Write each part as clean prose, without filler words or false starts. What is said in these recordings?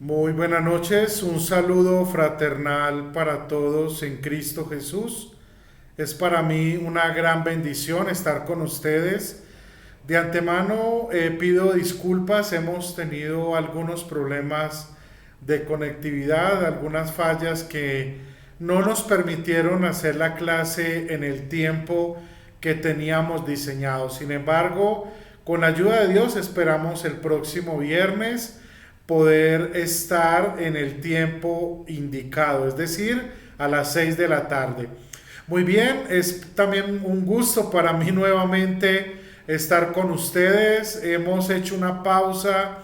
Muy buenas noches, un saludo fraternal para todos en Cristo Jesús. Es para mí una gran bendición estar con ustedes. De antemano pido disculpas, hemos tenido algunos problemas de conectividad, algunas fallas que no nos permitieron hacer la clase en el tiempo que teníamos diseñado. Sin embargo, con la ayuda de Dios esperamos el próximo viernes poder estar en el tiempo indicado, es decir, a las 6 de la tarde. Muy bien, es también un gusto para mí nuevamente estar con ustedes. Hemos hecho una pausa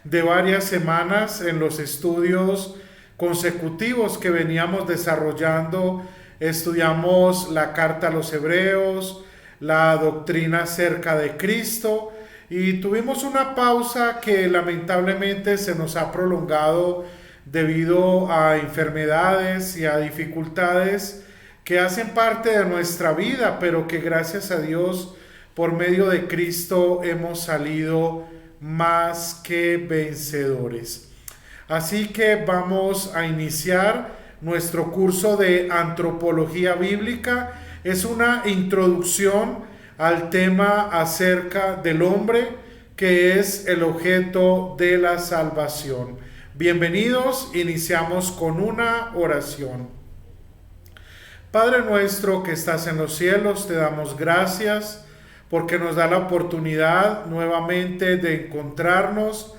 de varias semanas en los estudios consecutivos que veníamos desarrollando. Estudiamos la carta a los Hebreos, la doctrina acerca de Cristo, y tuvimos una pausa que lamentablemente se nos ha prolongado debido a enfermedades y a dificultades que hacen parte de nuestra vida, pero que gracias a Dios por medio de Cristo hemos salido más que vencedores. Así que vamos a iniciar nuestro curso de antropología bíblica. Es una introducción al tema acerca del hombre, que es el objeto de la salvación. Bienvenidos, iniciamos con una oración. Padre nuestro que estás en los cielos, te damos gracias porque nos da la oportunidad nuevamente de encontrarnos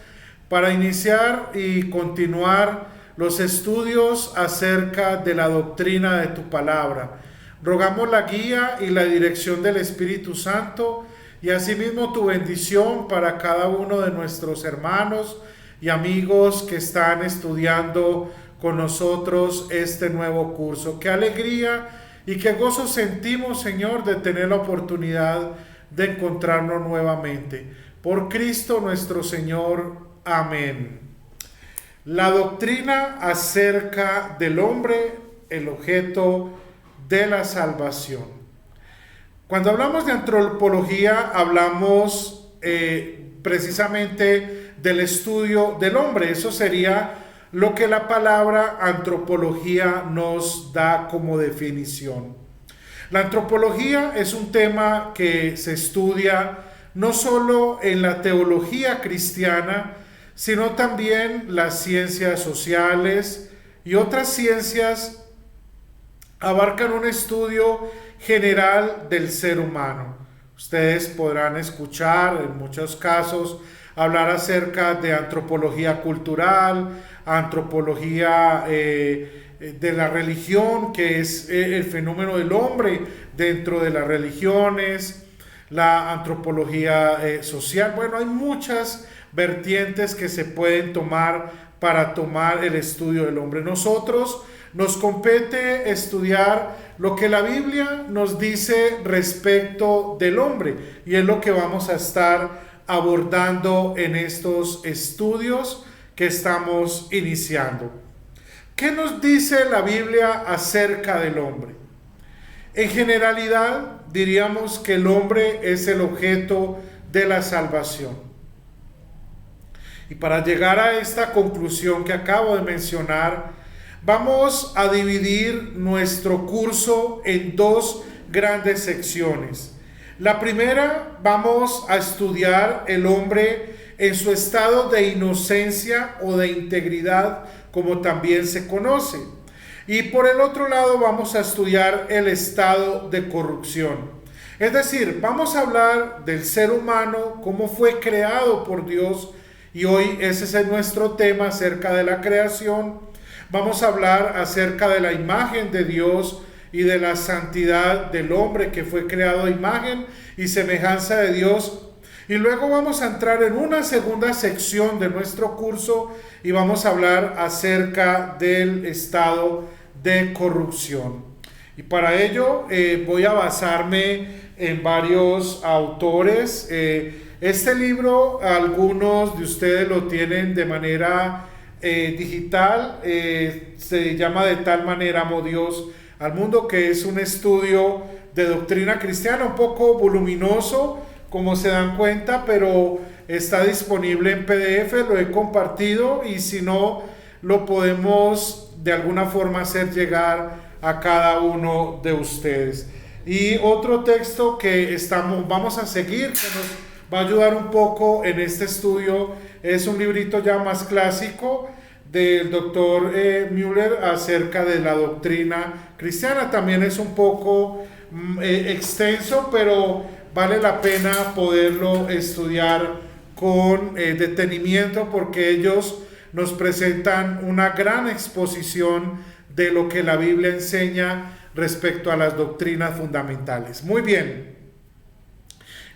para iniciar y continuar los estudios acerca de la doctrina de tu palabra. Rogamos la guía y la dirección del Espíritu Santo y asimismo tu bendición para cada uno de nuestros hermanos y amigos que están estudiando con nosotros este nuevo curso. Qué alegría y qué gozo sentimos, Señor, de tener la oportunidad de encontrarnos nuevamente. Por Cristo nuestro Señor. Amén. La doctrina acerca del hombre, el objeto de la salvación. Cuando hablamos de antropología, hablamos precisamente del estudio del hombre. Eso sería lo que la palabra antropología nos da como definición. La antropología es un tema que se estudia no solo en la teología cristiana, sino también las ciencias sociales y otras ciencias abarcan un estudio general del ser humano. Ustedes podrán escuchar en muchos casos hablar acerca de antropología cultural, antropología de la religión, que es el fenómeno del hombre dentro de las religiones, la antropología social. Bueno, hay muchas vertientes que se pueden tomar para tomar el estudio del hombre. Nosotros nos compete estudiar lo que la Biblia nos dice respecto del hombre, y es lo que vamos a estar abordando en estos estudios que estamos iniciando. ¿Qué nos dice la Biblia acerca del hombre? En generalidad diríamos que el hombre es el objeto de la salvación. Y para llegar a esta conclusión que acabo de mencionar, vamos a dividir nuestro curso en dos grandes secciones. La primera, vamos a estudiar el hombre en su estado de inocencia o de integridad, como también se conoce. Y por el otro lado, vamos a estudiar el estado de corrupción. Es decir, vamos a hablar del ser humano, cómo fue creado por Dios, y hoy ese es nuestro tema acerca de la creación. Vamos a hablar acerca de la imagen de Dios y de la santidad del hombre que fue creado a imagen y semejanza de Dios. Y luego vamos a entrar en una segunda sección de nuestro curso y vamos a hablar acerca del estado de corrupción. Y para ello voy a basarme en varios autores. Este libro, algunos de ustedes lo tienen de manera digital, se llama De tal manera amó Dios al mundo, que es un estudio de doctrina cristiana, un poco voluminoso, como se dan cuenta, pero está disponible en PDF, lo he compartido y si no, lo podemos de alguna forma hacer llegar a cada uno de ustedes. Y otro texto que vamos a seguir, que nos va a ayudar un poco en este estudio, es un librito ya más clásico del doctor Müller acerca de la doctrina cristiana. También es un poco extenso, pero vale la pena poderlo estudiar con detenimiento, porque ellos nos presentan una gran exposición de lo que la Biblia enseña respecto a las doctrinas fundamentales. Muy bien.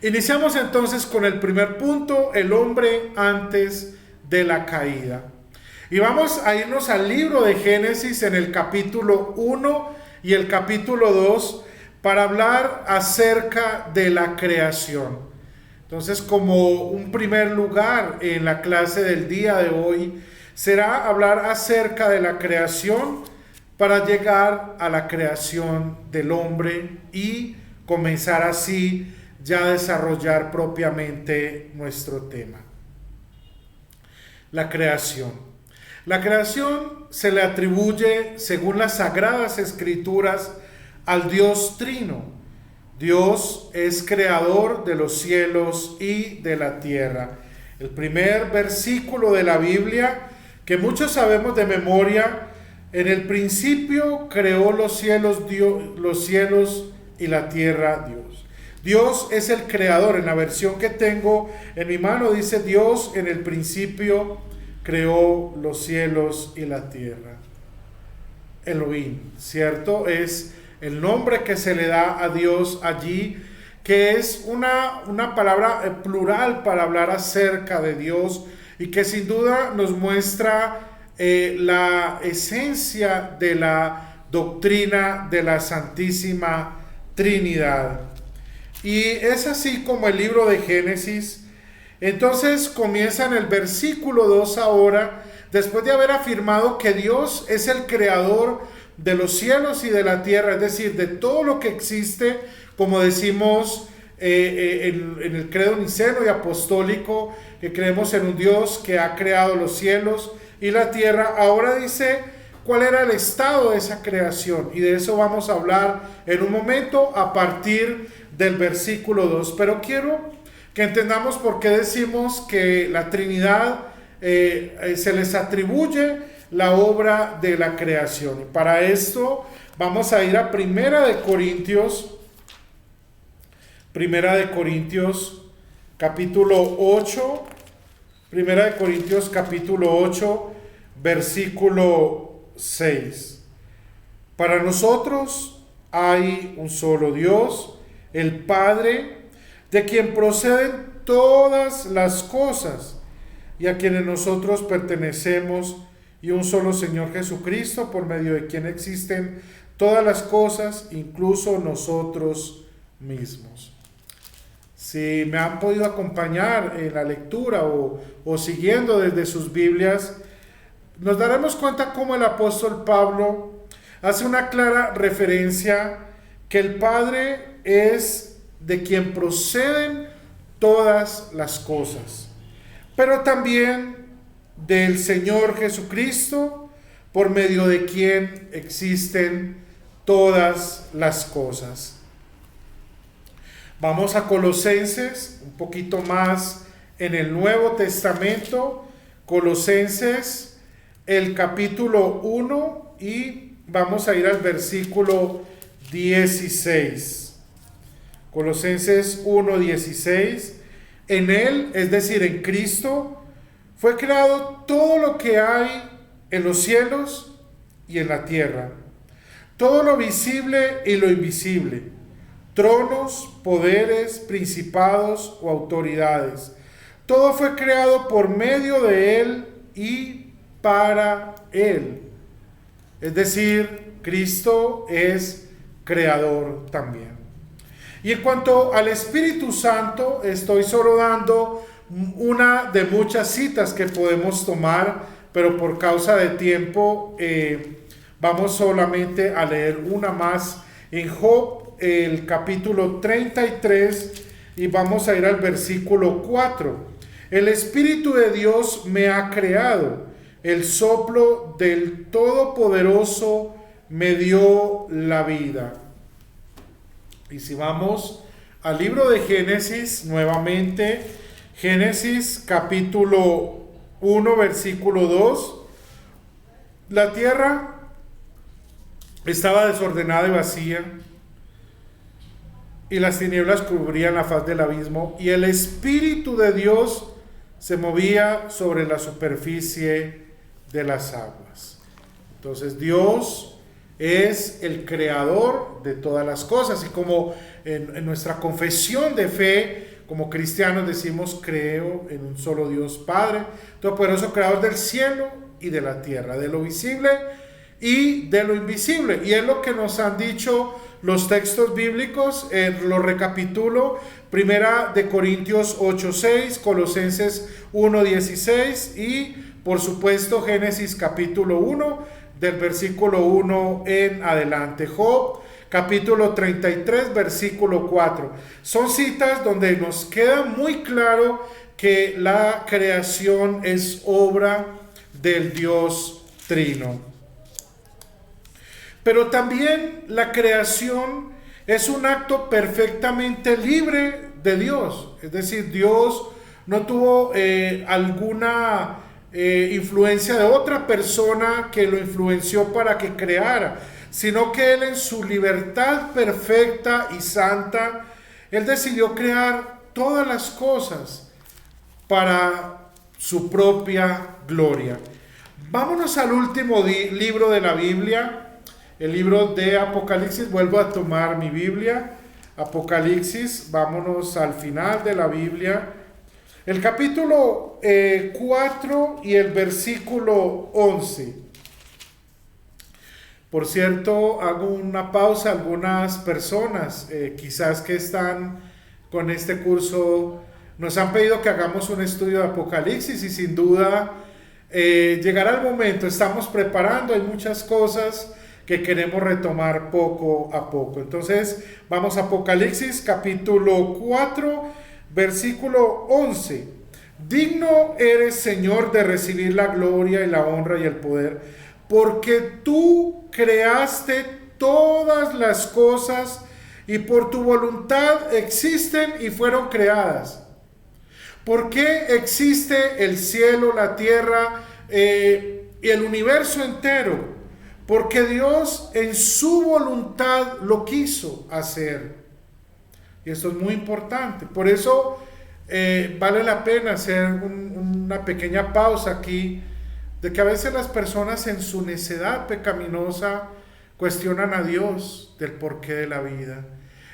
Iniciamos entonces con el primer punto, el hombre antes de la caída. Y vamos a irnos al libro de Génesis en el capítulo 1 y el capítulo 2 para hablar acerca de la creación. Entonces, como un primer lugar en la clase del día de hoy, será hablar acerca de la creación para llegar a la creación del hombre y comenzar así ya a desarrollar propiamente nuestro tema. La creación. La creación se le atribuye, según las Sagradas Escrituras, al Dios Trino. Dios es creador de los cielos y de la tierra. El primer versículo de la Biblia, que muchos sabemos de memoria: en el principio creó los cielos y la tierra Dios. Dios es el creador. En la versión que tengo en mi mano dice: Dios en el principio creó los cielos y la tierra. Elohim, ¿cierto? Es el nombre que se le da a Dios allí, que es una palabra plural para hablar acerca de Dios y que sin duda nos muestra la esencia de la doctrina de la Santísima Trinidad. Y es así como el libro de Génesis. Entonces comienza en el versículo 2 ahora, después de haber afirmado que Dios es el creador de los cielos y de la tierra, es decir, de todo lo que existe, como decimos en el credo niceno y apostólico, que creemos en un Dios que ha creado los cielos y la tierra. Ahora dice cuál era el estado de esa creación, y de eso vamos a hablar en un momento a partir del versículo 2. Pero quiero que entendamos por qué decimos que la Trinidad se les atribuye la obra de la creación. Y para esto vamos a ir a Primera de Corintios capítulo 8, Primera de Corintios capítulo 8, versículo 6. Para nosotros hay un solo Dios, el Padre, de quien proceden todas las cosas y a quienes nosotros pertenecemos, y un solo Señor Jesucristo, por medio de quien existen todas las cosas, incluso nosotros mismos. Si me han podido acompañar en la lectura o siguiendo desde sus Biblias, nos daremos cuenta cómo el apóstol Pablo hace una clara referencia que el Padre es de quien proceden todas las cosas, pero también del Señor Jesucristo, por medio de quien existen todas las cosas. Vamos a Colosenses, un poquito más en el Nuevo Testamento, Colosenses, el capítulo 1, y vamos a ir al versículo 16. Colosenses 1:16. En Él, es decir, en Cristo, fue creado todo lo que hay en los cielos y en la tierra, todo lo visible y lo invisible, tronos, poderes, principados o autoridades. Todo fue creado por medio de Él y para Él. Es decir, Cristo es creador también. Y en cuanto al Espíritu Santo, estoy solo dando una de muchas citas que podemos tomar, pero por causa de tiempo vamos solamente a leer una más en Job, el capítulo 33, y vamos a ir al versículo 4. El Espíritu de Dios me ha creado. El soplo del Todopoderoso me dio la vida. Y si vamos al libro de Génesis, nuevamente, Génesis capítulo 1, versículo 2, la tierra estaba desordenada y vacía, y las tinieblas cubrían la faz del abismo, y el Espíritu de Dios se movía sobre la superficie de las aguas. Entonces Dios es el creador de todas las cosas, y como en nuestra confesión de fe, como cristianos decimos: creo en un solo Dios Padre, todopoderoso, creador del cielo y de la tierra, de lo visible y de lo invisible. Y es lo que nos han dicho los textos bíblicos. Lo recapitulo: Primera de Corintios 8:6, Colosenses 1:16 y por supuesto Génesis capítulo 1 del versículo 1 en adelante. Job capítulo 33 versículo 4. Son citas donde nos queda muy claro que la creación es obra del Dios Trino. Pero también la creación es un acto perfectamente libre de Dios. Es decir, Dios no tuvo alguna influencia de otra persona que lo influenció para que creara, sino que Él, en su libertad perfecta y santa, Él decidió crear todas las cosas para su propia gloria. Vámonos al último libro de la Biblia, el libro de Apocalipsis. Vuelvo a tomar mi Biblia, Apocalipsis, vámonos al final de la Biblia, el capítulo 4 y el versículo 11. Por cierto, hago una pausa. Algunas personas quizás que están con este curso nos han pedido que hagamos un estudio de Apocalipsis, y sin duda llegará el momento. Estamos preparando, hay muchas cosas que queremos retomar poco a poco. Entonces vamos a Apocalipsis capítulo 4 versículo 11. Digno eres, Señor, de recibir la gloria y la honra y el poder, porque tú creaste todas las cosas y por tu voluntad existen y fueron creadas. ¿Por qué existe el cielo, la tierra y el universo entero? Porque Dios en su voluntad lo quiso hacer. Y esto es muy importante. Por eso vale la pena hacer una pequeña pausa aquí, de que a veces las personas en su necedad pecaminosa cuestionan a Dios del porqué de la vida.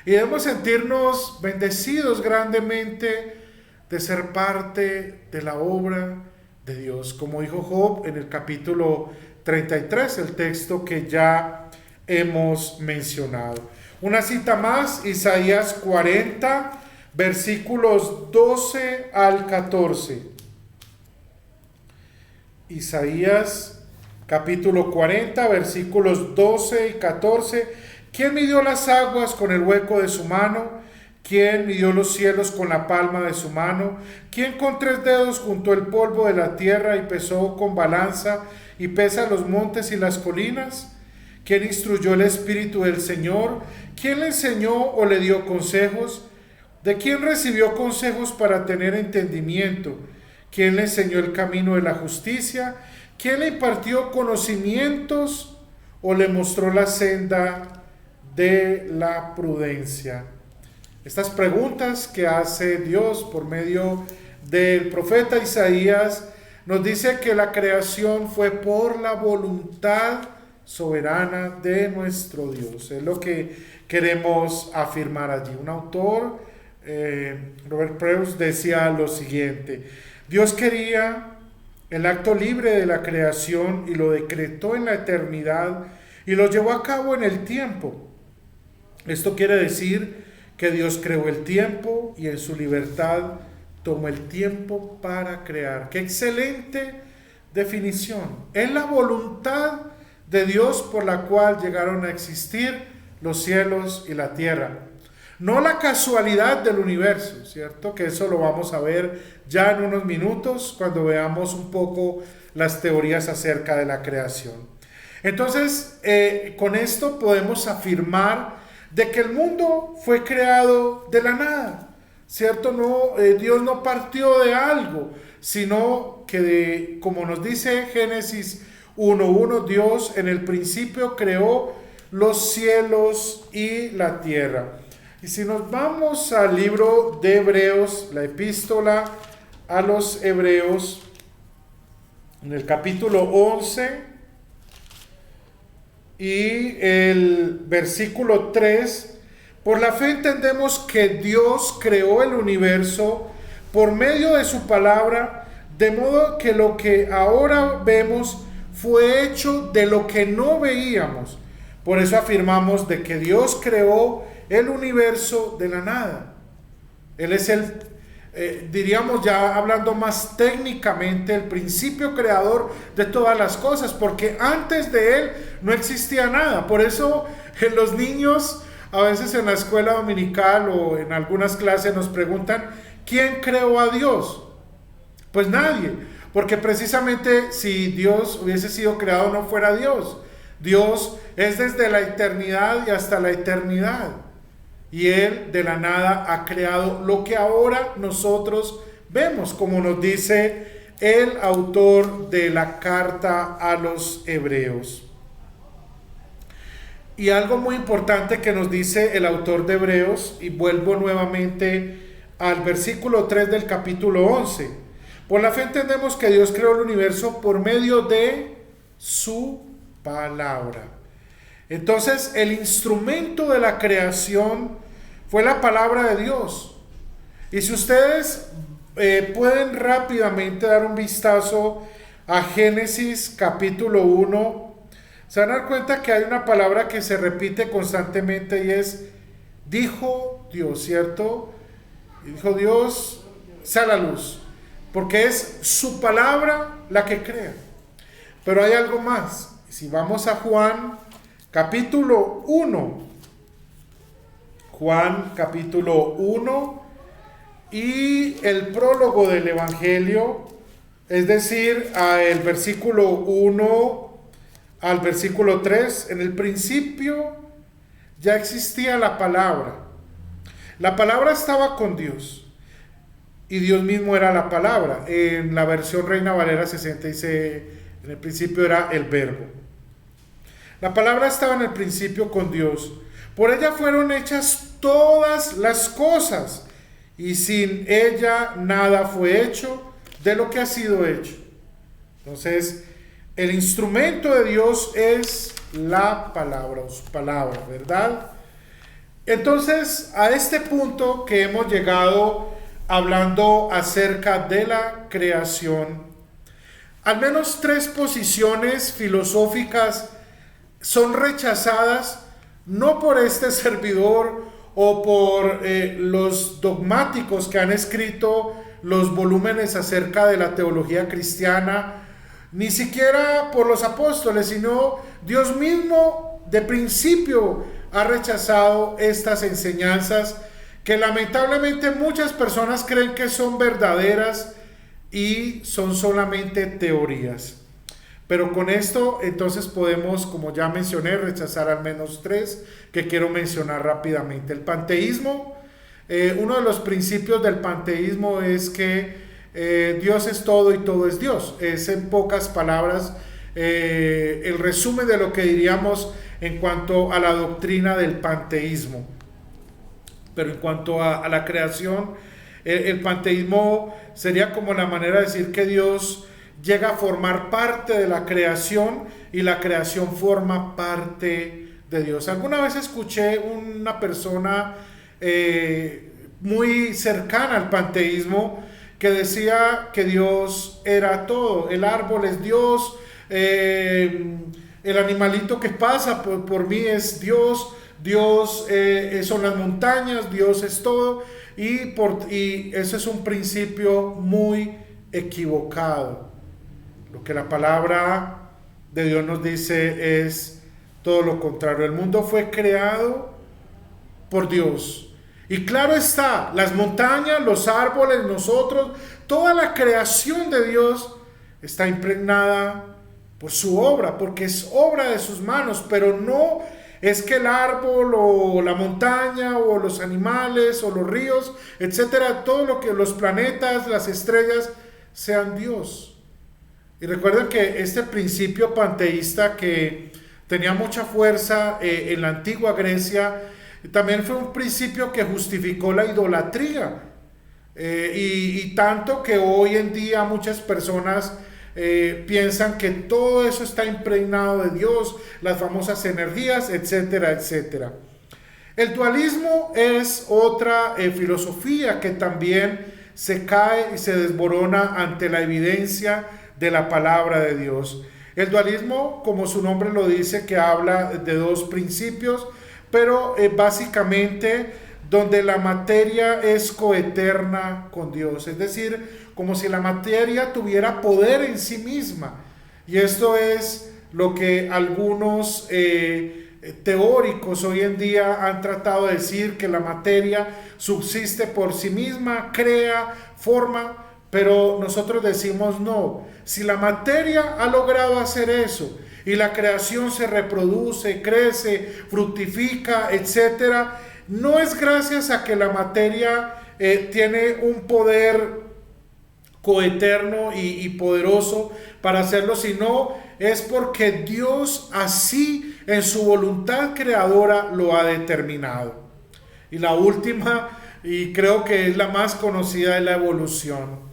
Y debemos sentirnos bendecidos grandemente de ser parte de la obra de Dios. Como dijo Job en el capítulo 33, el texto que ya hemos mencionado. Una cita más, Isaías 40, versículos 12 al 14. Isaías capítulo 40, versículos 12 y 14. ¿Quién midió las aguas con el hueco de su mano? ¿Quién midió los cielos con la palma de su mano? ¿Quién con 3 dedos juntó el polvo de la tierra y pesó con balanza y pesa los montes y las colinas? ¿Quién instruyó el Espíritu del Señor? ¿Quién le enseñó o le dio consejos? ¿De quién recibió consejos para tener entendimiento? ¿Quién le enseñó el camino de la justicia? ¿Quién le impartió conocimientos o le mostró la senda de la prudencia? Estas preguntas que hace Dios por medio del profeta Isaías nos dice que la creación fue por la voluntad soberana de nuestro Dios. Es lo que queremos afirmar allí. Un autor, Robert Preus, decía lo siguiente: Dios quería el acto libre de la creación y lo decretó en la eternidad y lo llevó a cabo en el tiempo. Esto quiere decir que Dios creó el tiempo y en su libertad tomó el tiempo para crear. ¡Qué excelente definición! Es la voluntad de Dios por la cual llegaron a existir los cielos y la tierra. no la casualidad del universo, ¿cierto? Que eso lo vamos a ver ya en unos minutos cuando veamos un poco las teorías acerca de la creación. Entonces, con esto podemos afirmar de que el mundo fue creado de la nada, ¿cierto? No, Dios no partió de algo, sino que como nos dice Génesis 1:1, Dios en el principio creó los cielos y la tierra. Y si nos vamos al libro de Hebreos, la epístola a los Hebreos, en el capítulo 11 y el versículo 3, por la fe entendemos que Dios creó el universo por medio de su palabra, de modo que lo que ahora vemos fue hecho de lo que no veíamos. Por eso afirmamos de que Dios creó el universo de la nada. Él es diríamos ya hablando más técnicamente, el principio creador de todas las cosas, porque antes de Él no existía nada. Por eso los niños a veces en la escuela dominical o en algunas clases nos preguntan, ¿quién creó a Dios? Pues nadie, porque precisamente si Dios hubiese sido creado no fuera Dios. Dios es desde la eternidad y hasta la eternidad. Y Él de la nada ha creado lo que ahora nosotros vemos, como nos dice el autor de la carta a los Hebreos. Y algo muy importante que nos dice el autor de Hebreos, y vuelvo nuevamente al versículo 3 del capítulo 11. Por la fe entendemos que Dios creó el universo por medio de su palabra. Entonces, el instrumento de la creación fue la palabra de Dios. Y si ustedes pueden rápidamente dar un vistazo a Génesis capítulo 1, se van a dar cuenta que hay una palabra que se repite constantemente y es, dijo Dios, ¿cierto? Y dijo Dios, sea la luz, porque es su palabra la que crea. Pero hay algo más. Si vamos a Juan capítulo 1, Juan capítulo 1 y el prólogo del Evangelio, es decir, el versículo 1 al versículo 3, en el principio ya existía la palabra. La palabra estaba con Dios y Dios mismo era la palabra. En la versión Reina Valera 60 dice, en el principio era el verbo. La palabra estaba en el principio con Dios. Por ella fueron hechas todas las cosas, y sin ella nada fue hecho de lo que ha sido hecho. Entonces, el instrumento de Dios es la palabra, o su palabra, ¿verdad? Entonces, a este punto que hemos llegado hablando acerca de la creación, al menos 3 posiciones filosóficas son rechazadas no por este servidor o por los dogmáticos que han escrito los volúmenes acerca de la teología cristiana, ni siquiera por los apóstoles, sino Dios mismo de principio ha rechazado estas enseñanzas que lamentablemente muchas personas creen que son verdaderas y son solamente teorías. Pero con esto entonces podemos, como ya mencioné, rechazar al menos 3 que quiero mencionar rápidamente. El panteísmo, uno de los principios del panteísmo es que Dios es todo y todo es Dios. Es en pocas palabras el resumen de lo que diríamos en cuanto a la doctrina del panteísmo. Pero en cuanto a la creación, el panteísmo sería como la manera de decir que Dios llega a formar parte de la creación y la creación forma parte de Dios. Alguna vez escuché una persona muy cercana al panteísmo que decía que Dios era todo. El árbol es Dios, el animalito que pasa por mí es Dios, Dios son las montañas, Dios es todo, y ese es un principio muy equivocado. Lo que la palabra de Dios nos dice es todo lo contrario. El mundo fue creado por Dios Y claro está, las montañas, los árboles, nosotros, toda la creación de Dios está impregnada por su obra, porque es obra de sus manos, pero no es que el árbol o la montaña o los animales o los ríos, etcétera, todo lo que los planetas, las estrellas, sean Dios. Y recuerden que este principio panteísta que tenía mucha fuerza en la antigua Grecia, también fue un principio que justificó la idolatría. Y tanto que hoy en día muchas personas piensan que todo eso está impregnado de Dios, las famosas energías, etcétera, etcétera. El dualismo es otra filosofía que también se cae y se desborona ante la evidencia de la palabra de Dios. El dualismo, como su nombre lo dice, que habla de dos principios, pero básicamente donde la materia es coeterna con Dios, es decir, como si la materia tuviera poder en sí misma. Y esto es lo que algunos teóricos hoy en día han tratado de decir, que la materia subsiste por sí misma, crea, forma, pero nosotros decimos no. Si la materia ha logrado hacer eso y la creación se reproduce, crece, fructifica, etcétera, no es gracias a que la materia tiene un poder coeterno y poderoso para hacerlo, sino es porque Dios así en su voluntad creadora lo ha determinado. Y la última, y creo que es la más conocida, es la evolución.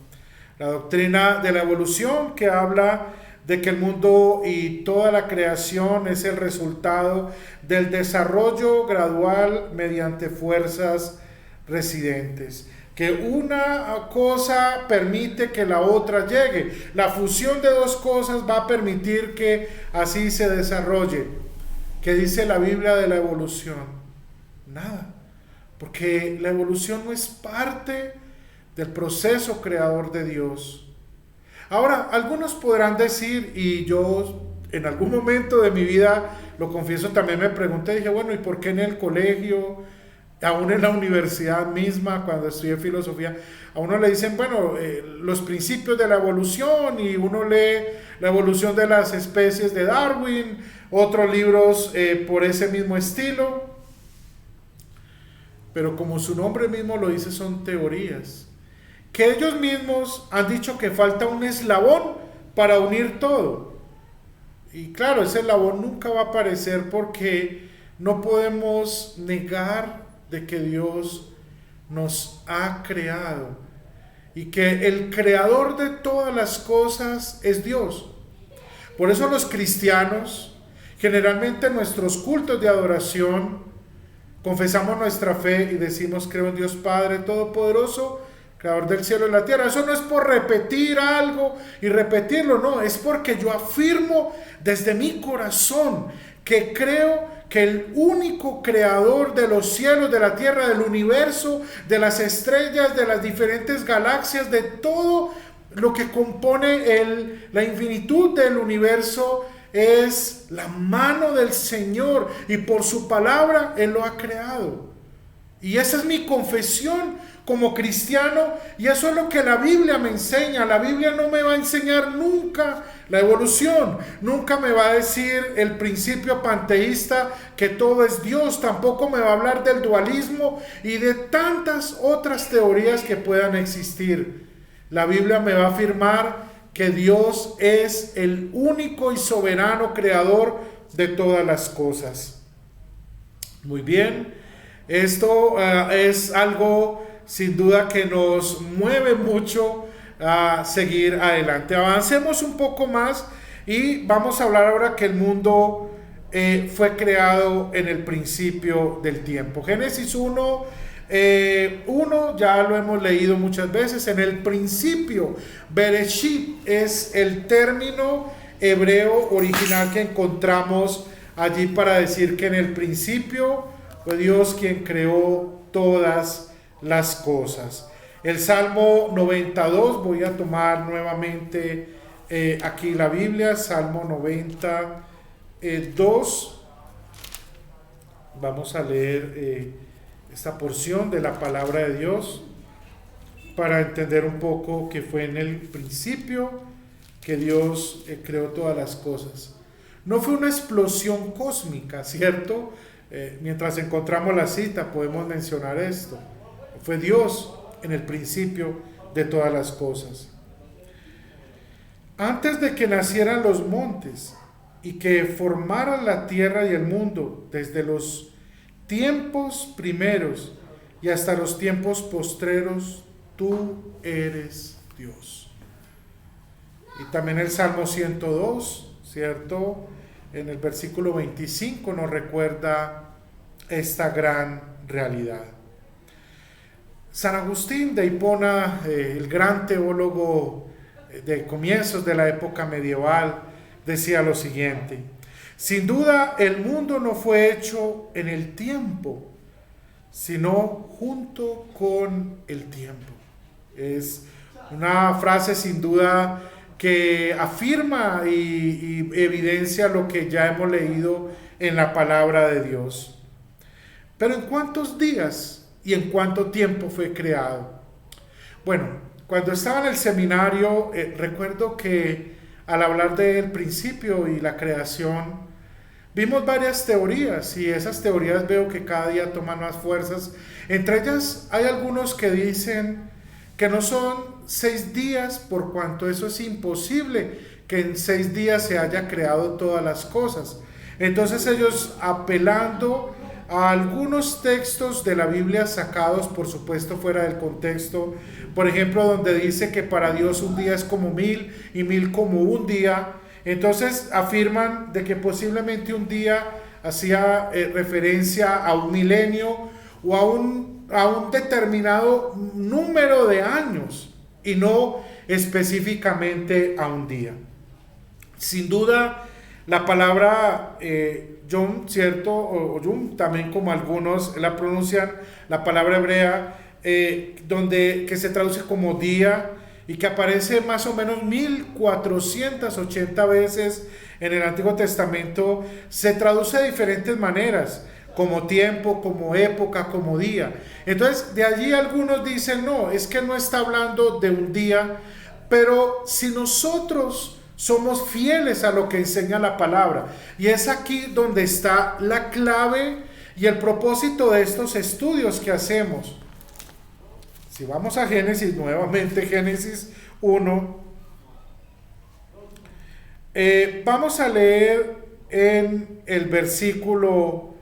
La doctrina de la evolución, que habla de que el mundo y toda la creación es el resultado del desarrollo gradual mediante fuerzas residentes. Que una cosa permite que la otra llegue. La fusión de dos cosas va a permitir que así se desarrolle. ¿Qué dice la Biblia de la evolución? Nada. Porque la evolución no es parte del proceso creador de Dios. Ahora, algunos podrán decir, y yo en algún momento de mi vida, lo confieso, también me pregunté, dije, bueno, ¿y por qué en el colegio, aún en la universidad misma, cuando estudié filosofía, a uno le dicen, bueno, los principios de la evolución, y uno lee la evolución de las especies de Darwin, otros libros por ese mismo estilo, pero como su nombre mismo lo dice, son teorías, que ellos mismos han dicho que falta un eslabón para unir todo. Y claro, ese eslabón nunca va a aparecer, porque no podemos negar de que Dios nos ha creado y que el creador de todas las cosas es Dios. Por eso los cristianos, generalmente en nuestros cultos de adoración, confesamos nuestra fe y decimos: creo en Dios Padre Todopoderoso, creador del cielo y la tierra. Eso no es por repetir algo y repetirlo, no, es porque yo afirmo desde mi corazón que creo que el único creador de los cielos, de la tierra, del universo, de las estrellas, de las diferentes galaxias, de todo lo que compone la infinitud del universo, es la mano del Señor, y por su palabra Él lo ha creado. Y esa es mi confesión como cristiano, y eso es lo que la Biblia me enseña. La Biblia no me va a enseñar nunca la evolución, nunca me va a decir el principio panteísta que todo es Dios, tampoco me va a hablar del dualismo y de tantas otras teorías que puedan existir. La Biblia me va a afirmar que Dios es el único y soberano creador de todas las cosas. Muy bien, esto es algo sin duda que nos mueve mucho a seguir adelante. Avancemos un poco más y vamos a hablar ahora que el mundo fue creado en el principio del tiempo. Génesis 1, ya lo hemos leído muchas veces. En el principio, Bereshit es el término hebreo original que encontramos allí para decir que en el principio fue Dios quien creó todas las cosas. El Salmo 92, voy a tomar nuevamente aquí la Biblia, Salmo 92, vamos a leer esta porción de la palabra de Dios para entender un poco que fue en el principio que Dios creó todas las cosas. No fue una explosión cósmica, ¿cierto? Mientras encontramos la cita podemos mencionar esto. Fue Dios en el principio de todas las cosas. Antes de que nacieran los montes y que formaran la tierra y el mundo, desde los tiempos primeros y hasta los tiempos postreros, tú eres Dios. Y también el Salmo 102, ¿cierto? En el versículo 25 nos recuerda esta gran realidad. San Agustín de Hipona, el gran teólogo de comienzos de la época medieval, decía lo siguiente: sin duda el mundo no fue hecho en el tiempo, sino junto con el tiempo. Es una frase sin duda que afirma y evidencia lo que ya hemos leído en la palabra de Dios. Pero ¿en cuántos días y en cuánto tiempo fue creado? Bueno, cuando estaba en el seminario, recuerdo que al hablar del principio y la creación, vimos varias teorías y esas teorías veo que cada día toman más fuerzas. Entre ellas hay algunos que dicen que no son 6 días, por cuanto eso es imposible, que en 6 días se haya creado todas las cosas. Entonces ellos, apelando a algunos textos de la Biblia sacados, por supuesto, fuera del contexto, por ejemplo, donde dice que para Dios un día es como 1000 y 1000 como un día, entonces afirman de que posiblemente un día hacía referencia a un milenio o a un determinado número de años y no específicamente a un día. Sin duda, la palabra Yom, ¿cierto? O Yom, también como algunos la pronuncian, la palabra hebrea, que se traduce como día y que aparece más o menos 1480 veces en el Antiguo Testamento, se traduce de diferentes maneras, como tiempo, como época, como día. Entonces, de allí algunos dicen, no, es que no está hablando de un día, pero si nosotros somos fieles a lo que enseña la palabra, y es aquí donde está la clave y el propósito de estos estudios que hacemos. Si vamos a Génesis, nuevamente Génesis 1, vamos a leer en el versículo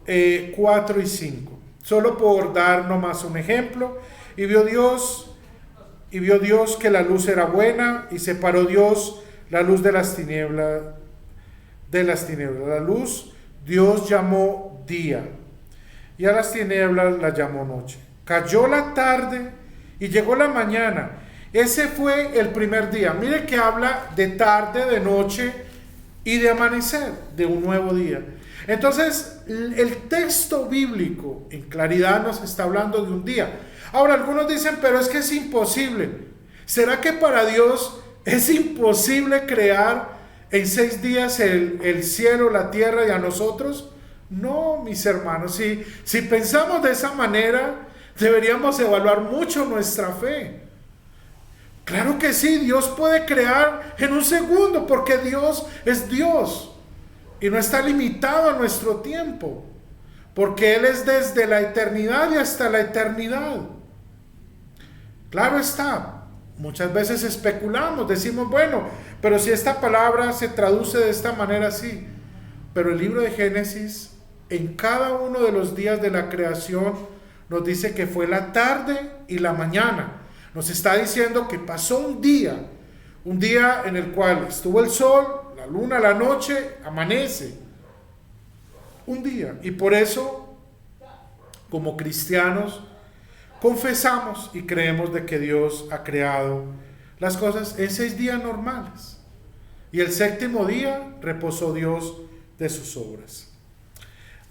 4 y 5, solo por dar nomás un ejemplo. Y vio Dios que la luz era buena, y separó Dios la luz de las tinieblas. La luz Dios llamó día, y a las tinieblas la llamó noche. Cayó la tarde y llegó la mañana. Ese fue el primer día. Mire que habla de tarde, de noche y de amanecer, de un nuevo día. Entonces, el texto bíblico en claridad nos está hablando de un día. Ahora, algunos dicen, pero es que es imposible. ¿Será que para Dios es imposible crear en 6 días el cielo, la tierra y a nosotros? No, mis hermanos, si pensamos de esa manera, deberíamos evaluar mucho nuestra fe. Claro que sí, Dios puede crear en un segundo, porque Dios es Dios y no está limitado a nuestro tiempo, porque Él es desde la eternidad y hasta la eternidad. Claro está, muchas veces especulamos, decimos, bueno, pero si esta palabra se traduce de esta manera, sí, pero el libro de Génesis, en cada uno de los días de la creación, nos dice que fue la tarde y la mañana. Nos está diciendo que pasó un día en el cual estuvo el sol, la luna, la noche, amanece. Un día. Y por eso, como cristianos, confesamos y creemos de que Dios ha creado las cosas en 6 días normales. Y el 7º día reposó Dios de sus obras.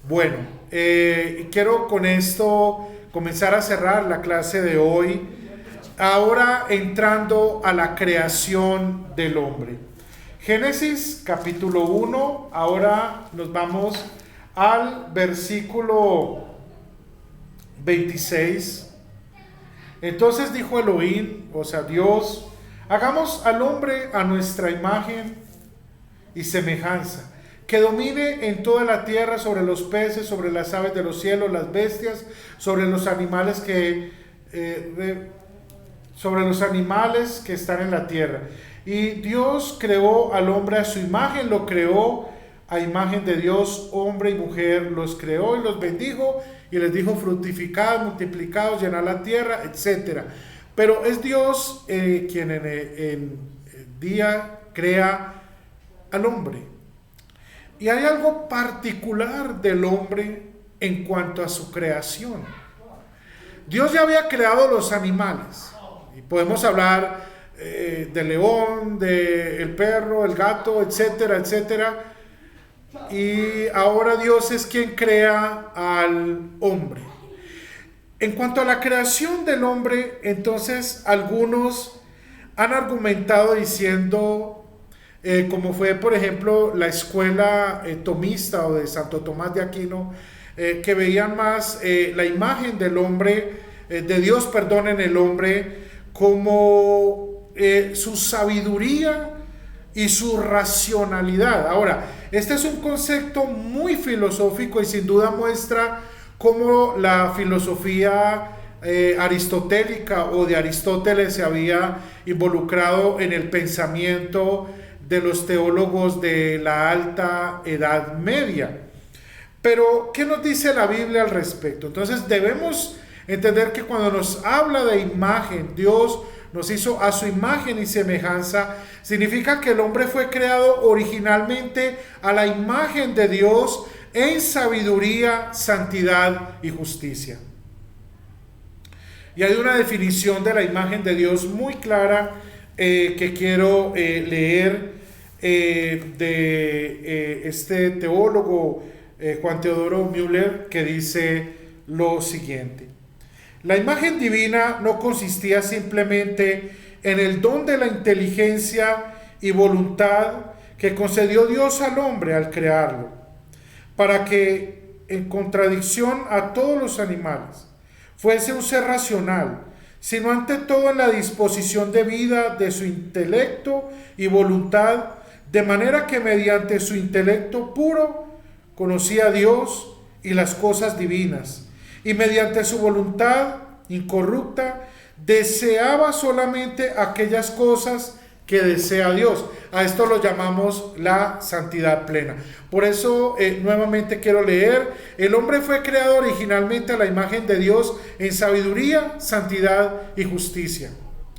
Bueno, quiero con esto comenzar a cerrar la clase de hoy, ahora entrando a la creación del hombre. Génesis capítulo 1, ahora nos vamos al versículo 26. Entonces dijo Elohim, o sea Dios, hagamos al hombre a nuestra imagen y semejanza, que domine en toda la tierra, sobre los peces, sobre las aves de los cielos, las bestias, sobre los animales que están en la tierra. Y Dios creó al hombre a su imagen, lo creó a imagen de Dios, hombre y mujer los creó y los bendijo y les dijo: fructificad, multiplicados, llenad la tierra, etc. Pero es Dios quien en el día crea al hombre. Y hay algo particular del hombre en cuanto a su creación. Dios ya había creado los animales. Y podemos hablar del león, del perro, el gato, etcétera, etcétera. Y ahora Dios es quien crea al hombre. En cuanto a la creación del hombre, entonces algunos han argumentado diciendo, como fue por ejemplo la escuela tomista o de Santo Tomás de Aquino, que veían más la imagen del hombre, de Dios, perdón, en el hombre, como su sabiduría y su racionalidad. Ahora, este es un concepto muy filosófico y sin duda muestra cómo la filosofía aristotélica o de Aristóteles se había involucrado en el pensamiento de los teólogos de la Alta Edad Media. Pero, ¿qué nos dice la Biblia al respecto? Entonces, debemos entender que cuando nos habla de imagen, Dios nos hizo a su imagen y semejanza, significa que el hombre fue creado originalmente a la imagen de Dios en sabiduría, santidad y justicia. Y hay una definición de la imagen de Dios muy clara que quiero leer de este teólogo Juan Teodoro Müller, que dice lo siguiente: la imagen divina no consistía simplemente en el don de la inteligencia y voluntad que concedió Dios al hombre al crearlo, para que, en contradicción a todos los animales, fuese un ser racional, sino ante todo en la disposición de vida de su intelecto y voluntad, de manera que mediante su intelecto puro conocía a Dios y las cosas divinas, y mediante su voluntad incorrupta deseaba solamente aquellas cosas que desea Dios. A esto lo llamamos la santidad plena. Por eso nuevamente quiero leer: el hombre fue creado originalmente a la imagen de Dios en sabiduría, santidad y justicia.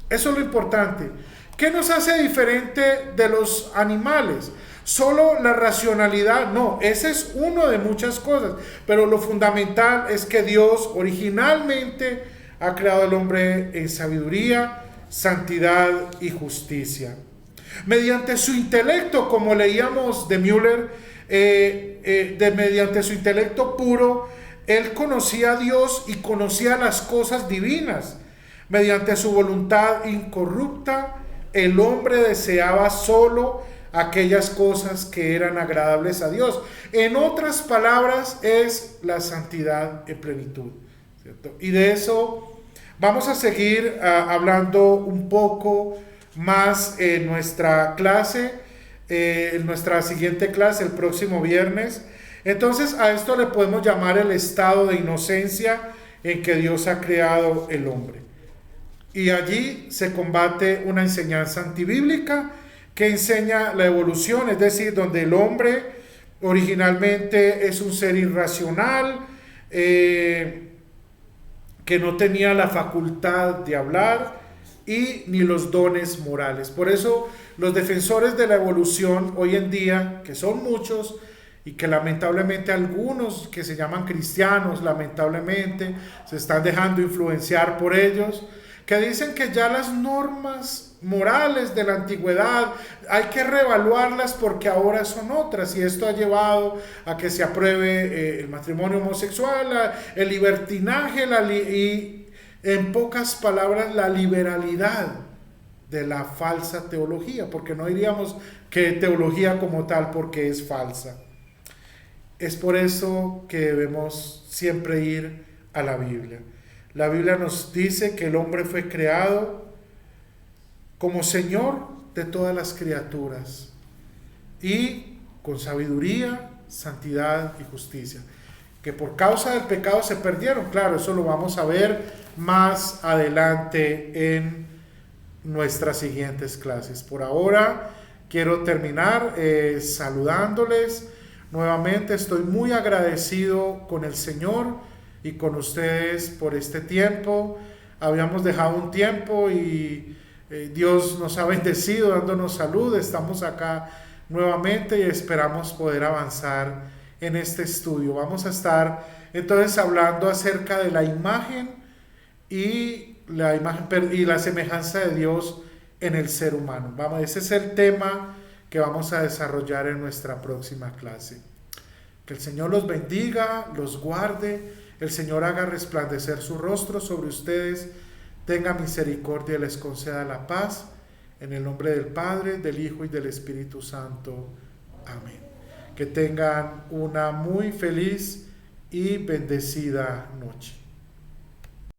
Eso es lo importante. ¿Qué nos hace diferente de los animales? ¿Solo la racionalidad? No, ese es uno de muchas cosas, pero lo fundamental es que Dios originalmente ha creado al hombre en sabiduría, santidad y justicia. Mediante su intelecto, como leíamos de Müller, mediante su intelecto puro, él conocía a Dios y conocía las cosas divinas. Mediante su voluntad incorrupta, el hombre deseaba solo aquellas cosas que eran agradables a Dios. En otras palabras, es la santidad en plenitud, ¿cierto? Y de eso vamos a seguir hablando un poco más en nuestra clase, en nuestra siguiente clase, el próximo viernes. Entonces, a esto le podemos llamar el estado de inocencia en que Dios ha creado el hombre. Y allí se combate una enseñanza antibíblica que enseña la evolución, es decir, donde el hombre originalmente es un ser irracional, que no tenía la facultad de hablar y ni los dones morales. Por eso los defensores de la evolución hoy en día, que son muchos y que lamentablemente algunos que se llaman cristianos, lamentablemente se están dejando influenciar por ellos, que dicen que ya las normas morales de la antigüedad hay que reevaluarlas porque ahora son otras, y esto ha llevado a que se apruebe el matrimonio homosexual, el libertinaje y en pocas palabras la liberalidad de la falsa teología, porque no diríamos que teología como tal, porque es falsa. Es por eso que debemos siempre ir a la Biblia. La Biblia nos dice que el hombre fue creado como Señor de todas las criaturas y con sabiduría, santidad y justicia. Que por causa del pecado se perdieron. Claro, eso lo vamos a ver más adelante en nuestras siguientes clases. Por ahora quiero terminar saludándoles. Nuevamente estoy muy agradecido con el Señor y con ustedes por este tiempo. Habíamos dejado un tiempo y Dios nos ha bendecido dándonos salud. Estamos acá nuevamente y esperamos poder avanzar en este estudio. Vamos a estar entonces hablando acerca de la imagen y la semejanza de Dios en el ser humano. Ese es el tema que vamos a desarrollar en nuestra próxima clase. Que el Señor los bendiga, los guarde, el Señor haga resplandecer su rostro sobre ustedes, tenga misericordia y les conceda la paz. En el nombre del Padre, del Hijo y del Espíritu Santo. Amén. Que tengan una muy feliz y bendecida noche.